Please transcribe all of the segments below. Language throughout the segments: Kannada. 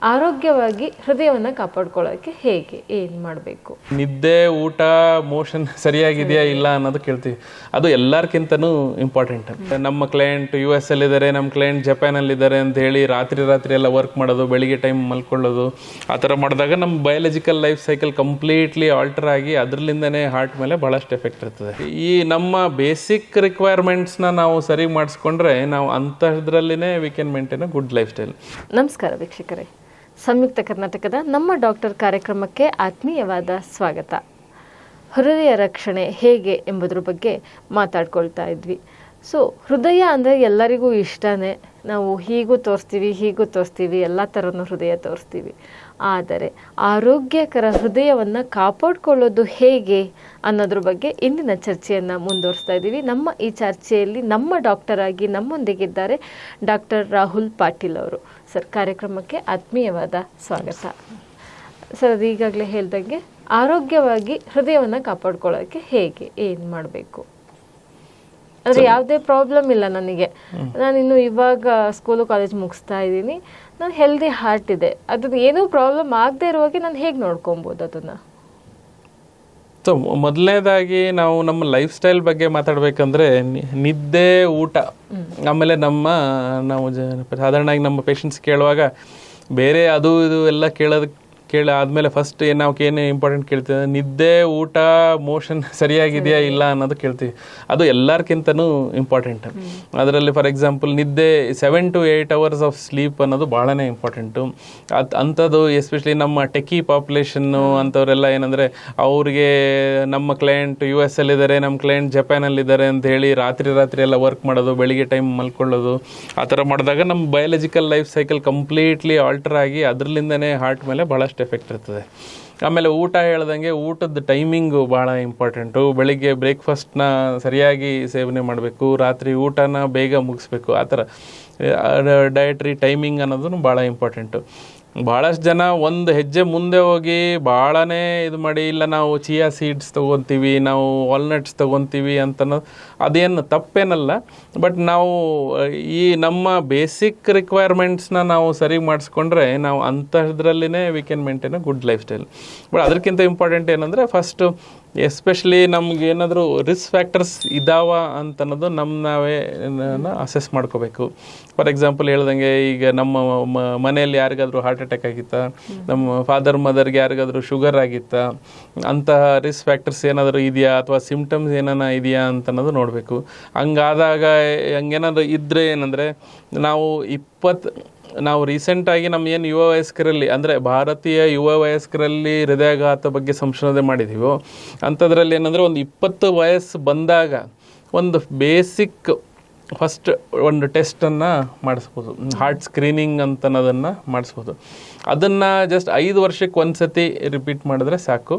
ಆರೋಗ್ಯವಾಗಿ ಹೃದಯವನ್ನು ಕಾಪಾಡ್ಕೊಳ್ಳೋಕ್ಕೆ ಹೇಗೆ ಏನು ಮಾಡಬೇಕು? ನಿದ್ದೆ, ಊಟ, ಮೋಷನ್ ಸರಿಯಾಗಿದೆಯಾ ಇಲ್ಲ ಅನ್ನೋದು ಕೇಳ್ತೀವಿ. ಅದು ಎಲ್ಲರಿಗಿಂತನೂ ಇಂಪಾರ್ಟೆಂಟ್. ನಮ್ಮ ಕ್ಲೈಂಟ್ US ಅಲ್ಲಿದ್ದಾರೆ, ನಮ್ಮ ಕ್ಲೈಂಟ್ ಜಪಾನಲ್ಲಿದ್ದಾರೆ ಅಂತ ಹೇಳಿ ರಾತ್ರಿ ಎಲ್ಲ ವರ್ಕ್ ಮಾಡೋದು, ಬೆಳಿಗ್ಗೆ ಟೈಮ್ ಮಲ್ಕೊಳ್ಳೋದು, ಆ ಥರ ಮಾಡಿದಾಗ ನಮ್ಮ biological life cycle completely alter ಆಗಿ ಅದರಲ್ಲಿಂದನೇ ಹಾರ್ಟ್ ಮೇಲೆ ಭಾಳಷ್ಟು ಎಫೆಕ್ಟ್ ಇರ್ತದೆ. ಈ ನಮ್ಮ ಬೇಸಿಕ್ ರಿಕ್ವೈರ್ಮೆಂಟ್ಸ್ನ ನಾವು ಸರಿ ಮಾಡಿಸ್ಕೊಂಡ್ರೆ ನಾವು ಅಂಥದ್ರಲ್ಲಿನೇ we can maintain a good lifestyle. ನಮಸ್ಕಾರ ವೀಕ್ಷಕರೇ, ಸಂಯುಕ್ತ ಕರ್ನಾಟಕದ ನಮ್ಮ ಡಾಕ್ಟರ್ ಕಾರ್ಯಕ್ರಮಕ್ಕೆ ಆತ್ಮೀಯವಾದ ಸ್ವಾಗತ. ಹೃದಯ ರಕ್ಷಣೆ ಹೇಗೆ ಎಂಬುದ್ರ ಬಗ್ಗೆ ಮಾತಾಡ್ಕೊಳ್ತಾ ಇದ್ವಿ. ಸೊ ಹೃದಯ ಅಂದರೆ ಎಲ್ಲರಿಗೂ ಇಷ್ಟನೇ. ನಾವು ಹೀಗೂ ತೋರಿಸ್ತೀವಿ, ಎಲ್ಲ ಥರನೂ ಹೃದಯ ತೋರಿಸ್ತೀವಿ. ಆದರೆ ಆರೋಗ್ಯಕರ ಹೃದಯವನ್ನು ಕಾಪಾಡಿಕೊಳ್ಳೋದು ಹೇಗೆ ಅನ್ನೋದ್ರ ಬಗ್ಗೆ ಇಂದಿನ ಚರ್ಚೆಯನ್ನು ಮುಂದುವರಿಸ್ತಾ ಇದ್ದೀವಿ. ನಮ್ಮ ಈ ಚರ್ಚೆಯಲ್ಲಿ ನಮ್ಮ ಡಾಕ್ಟರ್ ಆಗಿ ನಮ್ಮೊಂದಿಗಿದ್ದಾರೆ ಡಾಕ್ಟರ್ ರಾಹುಲ್ ಪಾಟೀಲ್ ಅವರು. ಸರ್, ಕಾರ್ಯಕ್ರಮಕ್ಕೆ ಆತ್ಮೀಯವಾದ ಸ್ವಾಗತ. ಸರ್, ಅದು ಈಗಾಗಲೇ ಹೇಳ್ದಂಗೆ ಆರೋಗ್ಯವಾಗಿ ಹೃದಯವನ್ನು ಕಾಪಾಡ್ಕೊಳ್ಳೋಕ್ಕೆ ಹೇಗೆ ಏನು ಮಾಡಬೇಕು? ಅಂದರೆ ಯಾವುದೇ ಪ್ರಾಬ್ಲಮ್ ಇಲ್ಲ ನನಗೆ, ನಾನಿನ್ನು ಇವಾಗ ಸ್ಕೂಲು ಕಾಲೇಜ್ ಮುಗಿಸ್ತಾ ಇದ್ದೀನಿ, ನಾನು ಹೆಲ್ದಿ ಹಾರ್ಟ್ ಇದೆ, ಅದು ಏನೂ ಪ್ರಾಬ್ಲಮ್ ಆಗದೆ ಇರುವಾಗೆ ನಾನು ಹೇಗೆ ನೋಡ್ಕೊಬೋದು ಅದನ್ನು? ಸೊ ಮೊದಲನೇದಾಗಿ ನಾವು ನಮ್ಮ ಲೈಫ್ ಸ್ಟೈಲ್ ಬಗ್ಗೆ ಮಾತಾಡಬೇಕಂದ್ರೆ ನಿದ್ದೆ, ಊಟ, ಆಮೇಲೆ ನಾವು ಸಾಧಾರಣವಾಗಿ ನಮ್ಮ ಪೇಷಂಟ್ಸ್ ಕೇಳುವಾಗ ಬೇರೆ ಅದು ಇದು ಎಲ್ಲ ಆದಮೇಲೆ ಫಸ್ಟ್ ನಾವು ಏನು ಇಂಪಾರ್ಟೆಂಟ್ ಕೇಳ್ತೀವಿ, ನಿದ್ದೆ, ಊಟ, ಮೋಷನ್ ಸರಿಯಾಗಿದೆಯಾ ಇಲ್ಲ ಅನ್ನೋದು ಕೇಳ್ತೀವಿ. ಅದು ಎಲ್ಲರಿಗಿಂತನೂ ಇಂಪಾರ್ಟೆಂಟ್. ಅದರಲ್ಲಿ ಫಾರ್ ಎಕ್ಸಾಂಪಲ್ ನಿದ್ದೆ 7 to 8 hours ಆಫ್ ಸ್ಲೀಪ್ ಅನ್ನೋದು ಭಾಳನೇ ಇಂಪಾರ್ಟೆಂಟು. ಅಂಥದ್ದು ಎಸ್ಪೆಷಲಿ ನಮ್ಮ ಟೆಕ್ಕಿ ಪಾಪ್ಯುಲೇಷನ್ನು ಅಂಥವರೆಲ್ಲ ಏನಂದರೆ ಅವ್ರಿಗೆ ನಮ್ಮ ಕ್ಲೈಂಟ್ US ಅಲ್ಲಿದ್ದಾರೆ, ನಮ್ಮ ಕ್ಲೈಂಟ್ ಜಪಾನಲ್ಲಿದ್ದಾರೆ ಅಂತ ಹೇಳಿ ರಾತ್ರಿ ಎಲ್ಲ ವರ್ಕ್ ಮಾಡೋದು, ಬೆಳಿಗ್ಗೆ ಟೈಮ್ ಮಲ್ಕೊಳ್ಳೋದು, ಆ ಥರ ಮಾಡಿದಾಗ ನಮ್ಮ biological life cycle completely alter ಆಗಿ ಅದರಲ್ಲಿಂದನೇ ಹಾರ್ಟ್ ಮೇಲೆ ಭಾಳಷ್ಟು ಎಫೆಕ್ಟ್ ಇರ್ತದೆ. ಆಮೇಲೆ ಊಟ ಹೇಳ್ದಂಗೆ ಊಟದ ಟೈಮಿಂಗು ಭಾಳ ಇಂಪಾರ್ಟೆಂಟು. ಬೆಳಿಗ್ಗೆ ಬ್ರೇಕ್ಫಾಸ್ಟ್ನ ಸರಿಯಾಗಿ ಸೇವನೆ ಮಾಡಬೇಕು, ರಾತ್ರಿ ಊಟನ ಬೇಗ ಮುಗಿಸ್ಬೇಕು. ಆ ಥರ ಡಯಟ್ರಿ ಟೈಮಿಂಗ್ ಅನ್ನೋದು ಭಾಳ ಇಂಪಾರ್ಟೆಂಟು. ಭಾಳಷ್ಟು ಜನ ಒಂದು ಹೆಜ್ಜೆ ಮುಂದೆ ಹೋಗಿ ಭಾಳನೇ ಇದು ಮಾಡಿ, ಇಲ್ಲ ನಾವು ಚಿಯಾ ಸೀಡ್ಸ್ ತೊಗೊತೀವಿ, ನಾವು ವಾಲ್ನಟ್ಸ್ ತೊಗೊತೀವಿ ಅಂತನೋ ಅದೇನು ತಪ್ಪೇನಲ್ಲ. ಬಟ್ ನಾವು ಈ ನಮ್ಮ ಬೇಸಿಕ್ ರಿಕ್ವೈರ್ಮೆಂಟ್ಸ್ನ ನಾವು ಸರಿ ಮಾಡಿಸ್ಕೊಂಡ್ರೆ ನಾವು ಅಂಥದ್ರಲ್ಲಿನೇ we can maintain a good lifestyle. But ಅದಕ್ಕಿಂತ ಇಂಪಾರ್ಟೆಂಟ್ ಏನಂದರೆ ಫಸ್ಟು ಎಸ್ಪೆಷಲಿ ನಮ್ಗೆ ಏನಾದರೂ ರಿಸ್ಕ್ ಫ್ಯಾಕ್ಟರ್ಸ್ ಇದಾವ ಅಂತನ್ನೋದು ನಾವೇ ಅಸೆಸ್ ಮಾಡ್ಕೋಬೇಕು. ಫಾರ್ ಎಕ್ಸಾಂಪಲ್ ಹೇಳ್ದಂಗೆ ಈಗ ನಮ್ಮ ಮನೆಯಲ್ಲಿ ಯಾರಿಗಾದರೂ ಹಾರ್ಟ್ ಅಟ್ಯಾಕ್ ಆಗಿತ್ತಾ, ನಮ್ಮ ಫಾದರ್ ಮದರ್ಗೆ ಯಾರಿಗಾದರೂ ಶುಗರ್ ಆಗಿತ್ತಾ, ಅಂತಹ ರಿಸ್ಕ್ ಫ್ಯಾಕ್ಟರ್ಸ್ ಏನಾದರೂ ಇದೆಯಾ ಅಥವಾ ಸಿಮ್ಟಮ್ಸ್ ಏನಾನ ಇದೆಯಾ ಅಂತನ್ನೋದು ನೋಡಬೇಕು. ಹಂಗಾದಾಗ ಹಂಗೇನಾದರೂ ಇದ್ದರೆ ಏನಂದರೆ ನಾವು ರೀಸೆಂಟಾಗಿ ನಮ್ಮ ಏನು ಯುವ ವಯಸ್ಕರಲ್ಲಿ ಅಂದರೆ ಭಾರತೀಯ ಯುವ ವಯಸ್ಕರಲ್ಲಿ ಹೃದಯಾಘಾತ ಬಗ್ಗೆ ಸಂಶೋಧನೆ ಮಾಡಿದ್ದೀವೋ ಅಂಥದ್ರಲ್ಲಿ ಏನಂದರೆ ಒಂದು 20 ವಯಸ್ಸು ಬಂದಾಗ ಒಂದು ಬೇಸಿಕ್ ಫಸ್ಟ್ ಒಂದು ಟೆಸ್ಟನ್ನು ಮಾಡಿಸ್ಬೋದು, ಹಾರ್ಟ್ ಸ್ಕ್ರೀನಿಂಗ್ ಅಂತನ್ನೋದನ್ನು ಮಾಡಿಸ್ಬೋದು. ಅದನ್ನು ಜಸ್ಟ್ 5 ವರ್ಷಕ್ಕೆ ಒಂದು ಸತಿ ರಿಪೀಟ್ ಮಾಡಿದ್ರೆ ಸಾಕು.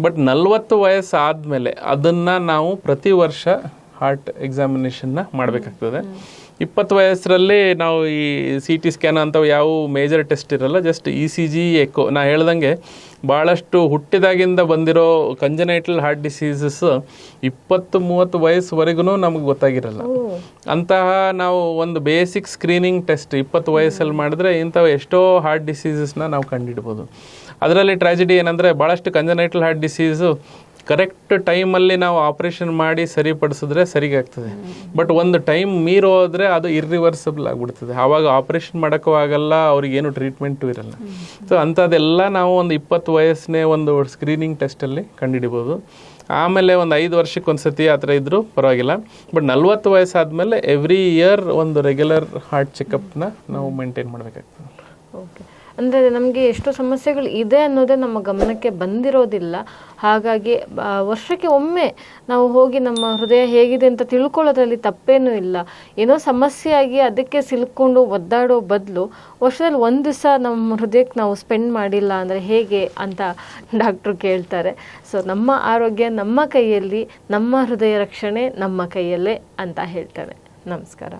ಬಟ್ 40 ವಯಸ್ಸು ಆದಮೇಲೆ ಅದನ್ನು ನಾವು ಪ್ರತಿ ವರ್ಷ ಹಾರ್ಟ್ ಎಕ್ಸಾಮಿನೇಷನ್ನ ಮಾಡಬೇಕಾಗ್ತದೆ. 20 ವಯಸ್ಸರಲ್ಲಿ ನಾವು ಈ CT ಸ್ಕ್ಯಾನ್ ಅಂಥವು ಯಾವ ಮೇಜರ್ ಟೆಸ್ಟ್ ಇರಲ್ಲ, ಜಸ್ಟ್ ECG, ಎಕೋ. ನಾ ಹೇಳ್ದಂಗೆ ಭಾಳಷ್ಟು ಹುಟ್ಟಿದಾಗಿಂದ ಬಂದಿರೋ ಕಂಜನೈಟಲ್ ಹಾರ್ಟ್ ಡಿಸೀಸಸ್ 20-30 ವಯಸ್ಸುವರೆಗೂ ನಮಗೆ ಗೊತ್ತಾಗಿರಲ್ಲ. ಅಂತಹ ನಾವು ಒಂದು ಬೇಸಿಕ್ ಸ್ಕ್ರೀನಿಂಗ್ ಟೆಸ್ಟ್ 20 ವಯಸ್ಸಲ್ಲಿ ಮಾಡಿದ್ರೆ ಇಂಥವು ಎಷ್ಟೋ ಹಾರ್ಟ್ ಡಿಸೀಸಸ್ನ ನಾವು ಕಂಡುಹಿಡ್ಬೋದು. ಅದರಲ್ಲಿ ಟ್ರಾಜಿಡಿ ಏನಂದರೆ ಭಾಳಷ್ಟು ಕಂಜನೈಟಲ್ ಹಾರ್ಟ್ ಡಿಸೀಸು ಕರೆಕ್ಟ್ ಟೈಮಲ್ಲಿ ನಾವು ಆಪ್ರೇಷನ್ ಮಾಡಿ ಸರಿಪಡಿಸಿದ್ರೆ ಸರಿಗಾಗ್ತದೆ. ಬಟ್ ಒಂದು ಟೈಮ್ ಮೀರೋದ್ರೆ ಅದು ಇರ್ರಿವರ್ಸಬಲ್ ಆಗಿಬಿಡ್ತದೆ. ಆವಾಗ ಆಪ್ರೇಷನ್ ಮಾಡೋಕ್ಕೂ ಆಗಲ್ಲ, ಅವ್ರಿಗೇನು ಟ್ರೀಟ್ಮೆಂಟು ಇರಲ್ಲ. ಸೊ ಅಂಥದ್ದೆಲ್ಲ ನಾವು ಒಂದು 20 ವಯಸ್ಸನ್ನೇ ಒಂದು ಸ್ಕ್ರೀನಿಂಗ್ ಟೆಸ್ಟಲ್ಲಿ ಕಂಡುಹಿಡಿಬೋದು. ಆಮೇಲೆ ಒಂದು 5 ವರ್ಷಕ್ಕೆ ಒಂದು ಸತಿ ಆ ಥರ ಇದ್ದರೂ ಪರವಾಗಿಲ್ಲ. ಬಟ್ 40 ವಯಸ್ಸಾದಮೇಲೆ ಎವ್ರಿ ಇಯರ್ ಒಂದು ರೆಗ್ಯುಲರ್ ಹಾರ್ಟ್ ಚೆಕಪ್ನ ನಾವು ಮೇಂಟೈನ್ ಮಾಡಬೇಕಾಗ್ತದೆ. ಓಕೆ, ಅಂದರೆ ನಮಗೆ ಎಷ್ಟು ಸಮಸ್ಯೆಗಳು ಇದೆ ಅನ್ನೋದೇ ನಮ್ಮ ಗಮನಕ್ಕೆ ಬಂದಿರೋದಿಲ್ಲ. ಹಾಗಾಗಿ ವರ್ಷಕ್ಕೆ ಒಮ್ಮೆ ನಾವು ಹೋಗಿ ನಮ್ಮ ಹೃದಯ ಹೇಗಿದೆ ಅಂತ ತಿಳ್ಕೊಳ್ಳೋದ್ರಲ್ಲಿ ತಪ್ಪೇನೂ ಇಲ್ಲ. ಏನೋ ಸಮಸ್ಯೆ ಆಗಿ ಅದಕ್ಕೆ ಸಿಲ್ಕೊಂಡು ಒದ್ದಾಡೋ ಬದಲು ವರ್ಷದಲ್ಲಿ ಒಂದು ದಿವಸ ನಮ್ಮ ಹೃದಯಕ್ಕೆ ನಾವು ಸ್ಪೆಂಡ್ ಮಾಡಿಲ್ಲ ಅಂದರೆ ಹೇಗೆ ಅಂತ ಡಾಕ್ಟ್ರು ಕೇಳ್ತಾರೆ. ಸೊ ನಮ್ಮ ಆರೋಗ್ಯ ನಮ್ಮ ಕೈಯಲ್ಲಿ, ನಮ್ಮ ಹೃದಯ ರಕ್ಷಣೆ ನಮ್ಮ ಕೈಯಲ್ಲೇ ಅಂತ ಹೇಳ್ತಾರೆ. ನಮಸ್ಕಾರ.